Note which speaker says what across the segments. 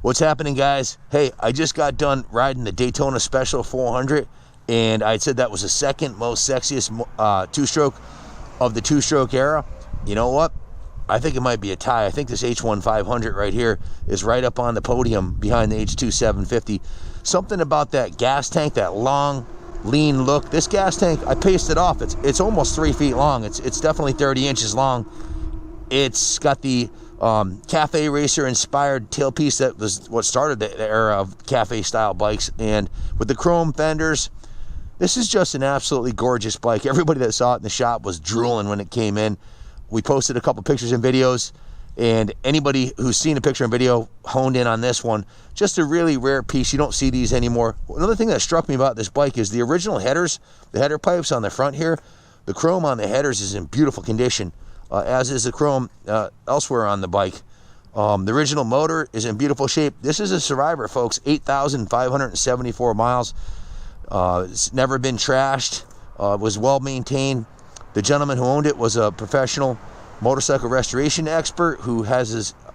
Speaker 1: What's happening, guys? Hey, I just got done riding the Daytona Special 400, and I said that was the second most sexiest two-stroke of the two-stroke era. You know what? I think it might be a tie. I think this H1 500 right here is right up on the podium behind the H2 750. Something about that gas tank, that long, lean look. This gas tank, I paced it off. It's almost 3 feet long. It's definitely 30 inches long. It's got the cafe racer inspired tailpiece that was what started the era of cafe style bikes, and with the chrome fenders, this is just an absolutely gorgeous bike. Everybody that saw it in the shop was drooling when it came in. We posted a couple pictures and videos, and anybody who's seen a picture and video honed in on this one. Just a really rare piece. You don't see these anymore. Another thing that struck me about this bike is the original headers, the header pipes on the front here. The chrome on the headers is in beautiful condition, as is the chrome elsewhere on the bike. The original motor is in beautiful shape. This is a survivor, folks. 8,574 miles. It's never been trashed. Was well maintained. The gentleman who owned it was a professional motorcycle restoration expert who has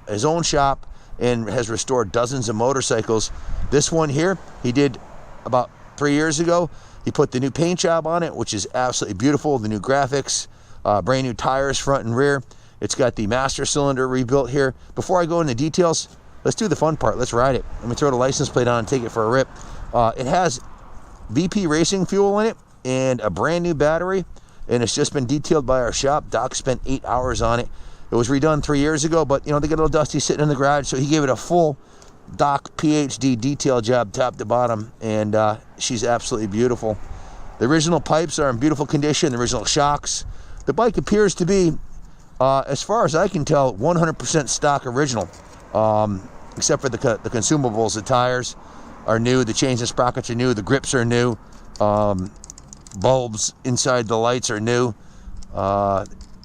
Speaker 1: his own shop and has restored dozens of motorcycles. This one here, he did about 3 years ago. He put the new paint job on it, which is absolutely beautiful. The new graphics, brand new tires front and rear. It's got the master cylinder rebuilt here. Before I go into details, let's do the fun part. Let's ride it. Let me throw the license plate on and take it for a rip. It has VP racing fuel in it and a brand new battery, and it's just been detailed by our shop. Doc spent 8 hours on it. It was redone 3 years ago, but you know, they get a little dusty sitting in the garage, so he gave it a full Doc PhD detail job top to bottom, and she's absolutely beautiful. The original pipes are in beautiful condition, the original shocks. The bike appears to be, as far as I can tell, 100% stock original, except for the consumables. The tires are new, the chains and sprockets are new, the grips are new, bulbs inside the lights are new.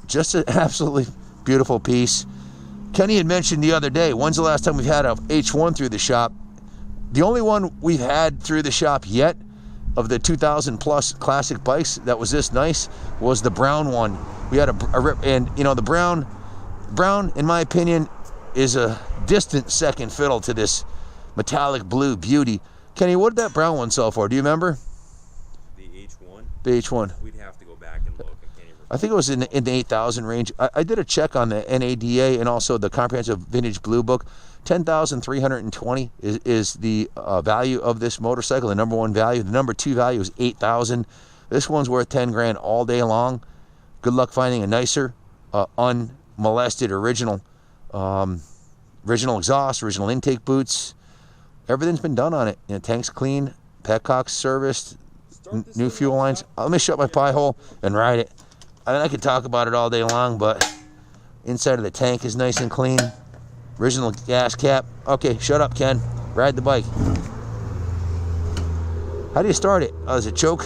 Speaker 1: Just an absolutely beautiful piece. Kenny had mentioned the other day, when's the last time we've had a H1 through the shop? The only one we've had through the shop yet of the 2,000 plus classic bikes that was this nice was the brown one. We had and you know, the brown, in my opinion, is a distant second fiddle to this metallic blue beauty. Kenny, what did that brown one sell for? Do you remember?
Speaker 2: The H1?
Speaker 1: The H1.
Speaker 2: We'd have to go back and look.
Speaker 1: I think it was in the 8,000 range. I did a check on the NADA and also the Comprehensive Vintage Blue Book. 10,320 is the value of this motorcycle, the number one value. The number two value is 8,000. This one's worth 10 grand all day long. Good luck finding a nicer, unmolested original exhaust, original intake boots. Everything's been done on it. You know, tank's clean, petcock's serviced, new fuel lines. Let me shut my pie hole and ride it. I could talk about it all day long, but inside of the tank is nice and clean. Original gas cap. Okay, shut up, Ken. Ride the bike. How do you start it? Oh, is it choke?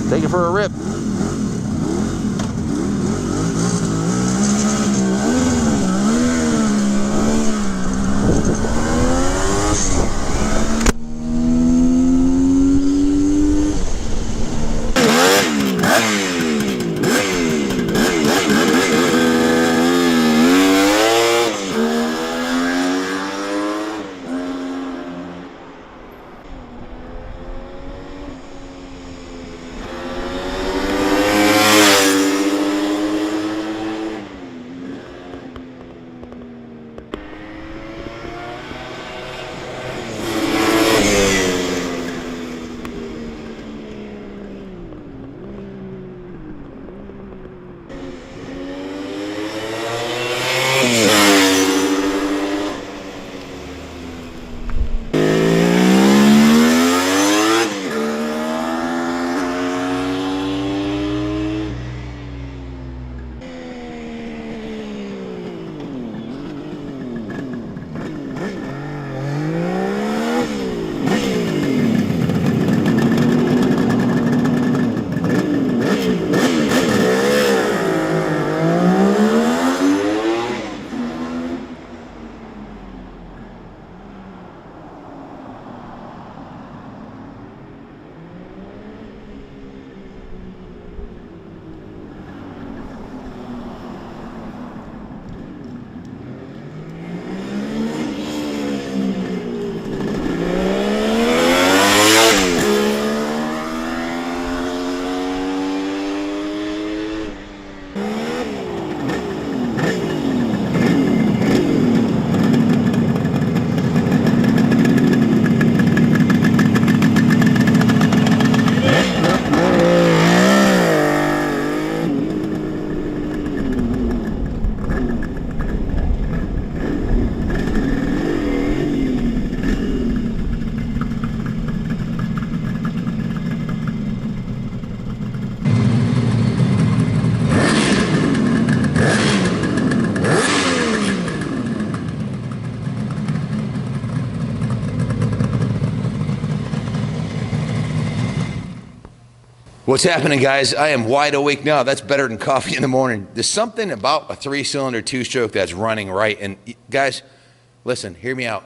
Speaker 1: Take it for a rip. What's happening, guys? I am wide awake now. That's better than coffee in the morning. There's something about a 3-cylinder 2-stroke that's running right. And guys, listen, hear me out.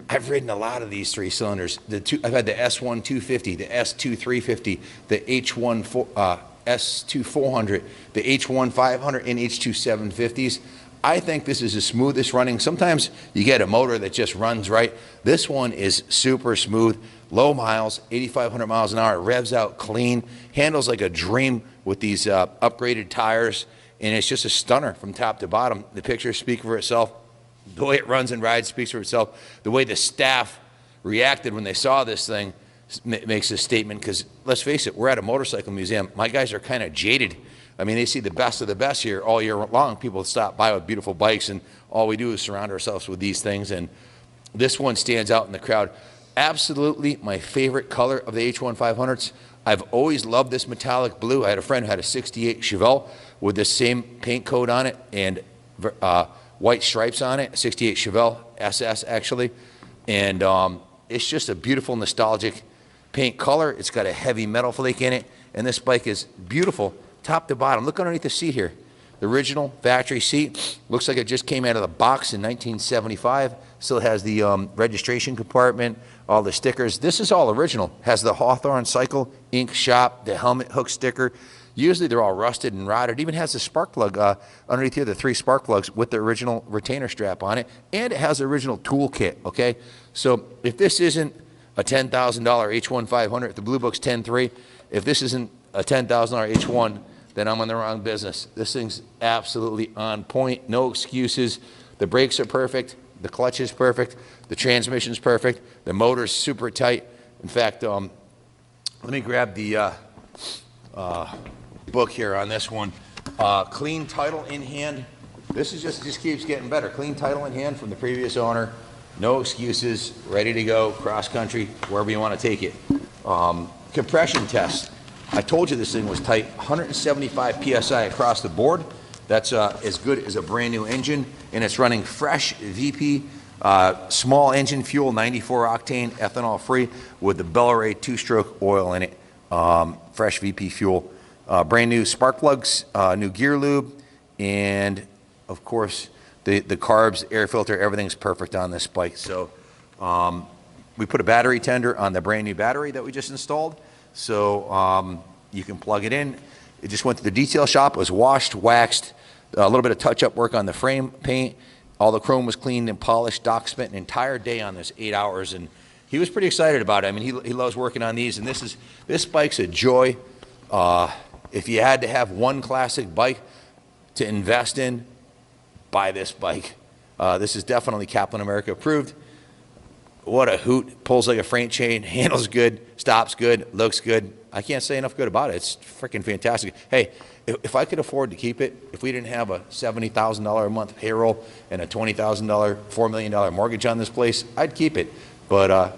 Speaker 1: I've ridden a lot of these 3-cylinders. I've had the S1 250, the S2 350, the H1 S2 400, the H1 500, and H2 750s. I think this is the smoothest running. Sometimes you get a motor that just runs right. This one is super smooth, low miles, 8,500 miles an hour, revs out clean, handles like a dream with these upgraded tires, and it's just a stunner from top to bottom. The pictures speak for itself. The way it runs and rides speaks for itself. The way the staff reacted when they saw this thing makes a statement, because let's face it, we're at a motorcycle museum. My guys are kind of jaded. I mean, they see the best of the best here all year long. People stop by with beautiful bikes, and all we do is surround ourselves with these things, and this one stands out in the crowd. Absolutely my favorite color of the H1 500s. I've always loved this metallic blue. I had a friend who had a 68 Chevelle with the same paint coat on it and white stripes on it, 68 Chevelle SS actually, and it's just a beautiful nostalgic paint color. It's got a heavy metal flake in it, and this bike is beautiful top to bottom. Look underneath the seat here. The original factory seat. Looks like it just came out of the box in 1975. Still has the registration compartment, all the stickers. This is all original. Has the Hawthorne Cycle Ink Shop, the helmet hook sticker. Usually they're all rusted and rotted. It even has the spark plug underneath here, the 3 spark plugs with the original retainer strap on it. And it has the original tool kit, okay? So if this isn't a $10,000 H1 500, the Blue Book's 10.3. If this isn't a $10,000 H1, then I'm in the wrong business. This thing's absolutely on point, no excuses. The brakes are perfect, the clutch is perfect, the transmission's perfect, the motor's super tight. In fact, let me grab the book here on this one. Clean title in hand. This is just keeps getting better. Clean title in hand from the previous owner. No excuses, ready to go, cross country, wherever you want to take it. Compression test. I told you this thing was tight, 175 PSI across the board. That's as good as a brand new engine, and it's running fresh VP, small engine fuel, 94 octane, ethanol free, with the Bellray 2-stroke oil in it. Fresh VP fuel, brand new spark plugs, new gear lube, and of course the carbs, air filter, everything's perfect on this bike. So we put a battery tender on the brand new battery that we just installed. So you can plug it in. It just went to the detail shop. It was washed, waxed, a little bit of touch-up work on the frame paint. All the chrome was cleaned and polished. Doc spent an entire day on this, 8 hours, and he was pretty excited about it. I mean, he loves working on these, and this bike's a joy. If you had to have one classic bike to invest in, buy this bike. This is definitely Kaplan America approved. What a hoot. Pulls like a freight chain, handles good, stops good, looks good. I can't say enough good about it. It's freaking fantastic. Hey, if I could afford to keep it, if we didn't have a $70,000 a month payroll and a $20,000, $4 million mortgage on this place, I'd keep it. But,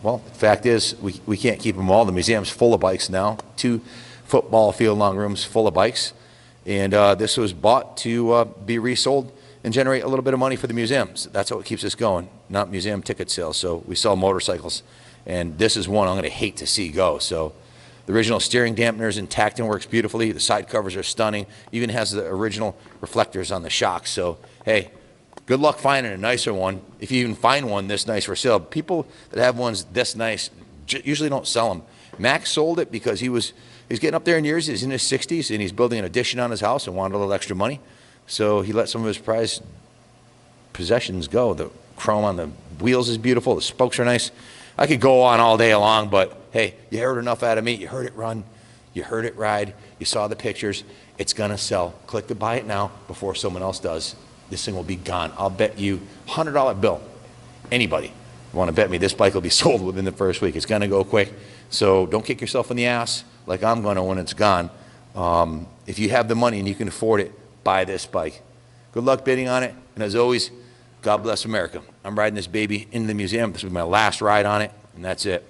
Speaker 1: well, the fact is, we can't keep them all. The museum's full of bikes now, 2 football field long rooms full of bikes. And this was bought to be resold and generate a little bit of money for the museums. That's what keeps us going, not museum ticket sales. So we sell motorcycles, and this is one I'm going to hate to see go. So the original steering dampeners intact and works beautifully. The side covers are stunning. Even has the original reflectors on the shocks. So hey, good luck finding a nicer one, if you even find one this nice for sale. People that have ones this nice usually don't sell them. Max sold it because he's getting up there in years. He's in his 60s, and he's building an addition on his house and wanted a little extra money. So he let some of his prized possessions go. The chrome on the wheels is beautiful. The spokes are nice. I could go on all day long, but hey, you heard enough out of me. You heard it run. You heard it ride. You saw the pictures. It's going to sell. Click to buy it now before someone else does. This thing will be gone. I'll bet you $100 bill. Anybody want to bet me this bike will be sold within the first week. It's going to go quick. So don't kick yourself in the ass like I'm going to when it's gone. If you have the money and you can afford it, buy this bike. Good luck bidding on it, and as always, God bless America. I'm riding this baby into the museum. This will be my last ride on it, and that's it.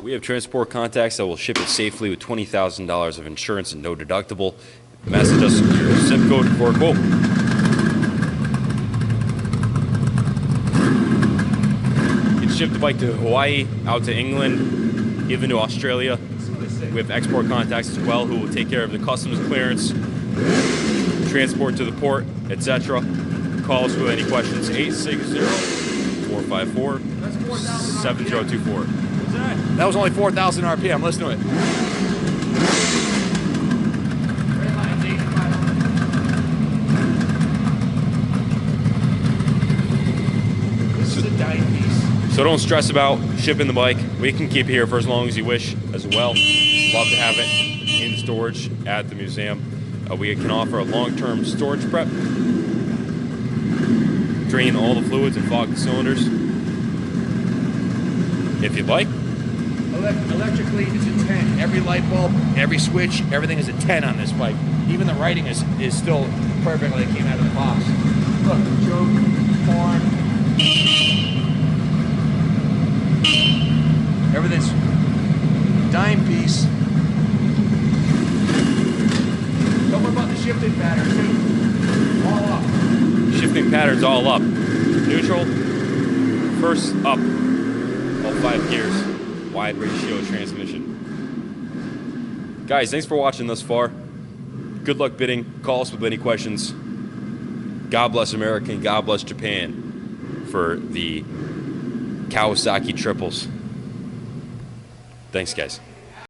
Speaker 2: We have transport contacts that will ship it safely with $20,000 of insurance and no deductible. Message us your zip code for a quote. You can ship the bike to Hawaii, out to England, even to Australia. We have export contacts as well who will take care of the customs clearance, transport to the port, etc. Call us with any questions, 860-454-7024.
Speaker 1: That was only 4,000 RPM. Listen to it. This is a dime piece.
Speaker 2: So don't stress about shipping the bike. We can keep it here for as long as you wish as well. Love to have it in storage at the museum. We can offer a long-term storage prep, drain all the fluids and fog the cylinders if you'd like.
Speaker 1: Electrically, it's a 10. Every light bulb, every switch, everything is a 10 on this bike. Even the writing is still perfect like it came out of the box. Look, choke, horn. Everything's dime piece. Don't worry about the shifting pattern, too. All up.
Speaker 2: Shifting patterns all up. Neutral, first up, all 5 gears. Wide ratio transmission. Guys, thanks for watching thus far. Good luck bidding. Call us with any questions. God bless America and God bless Japan for the Kawasaki triples. Thanks, guys.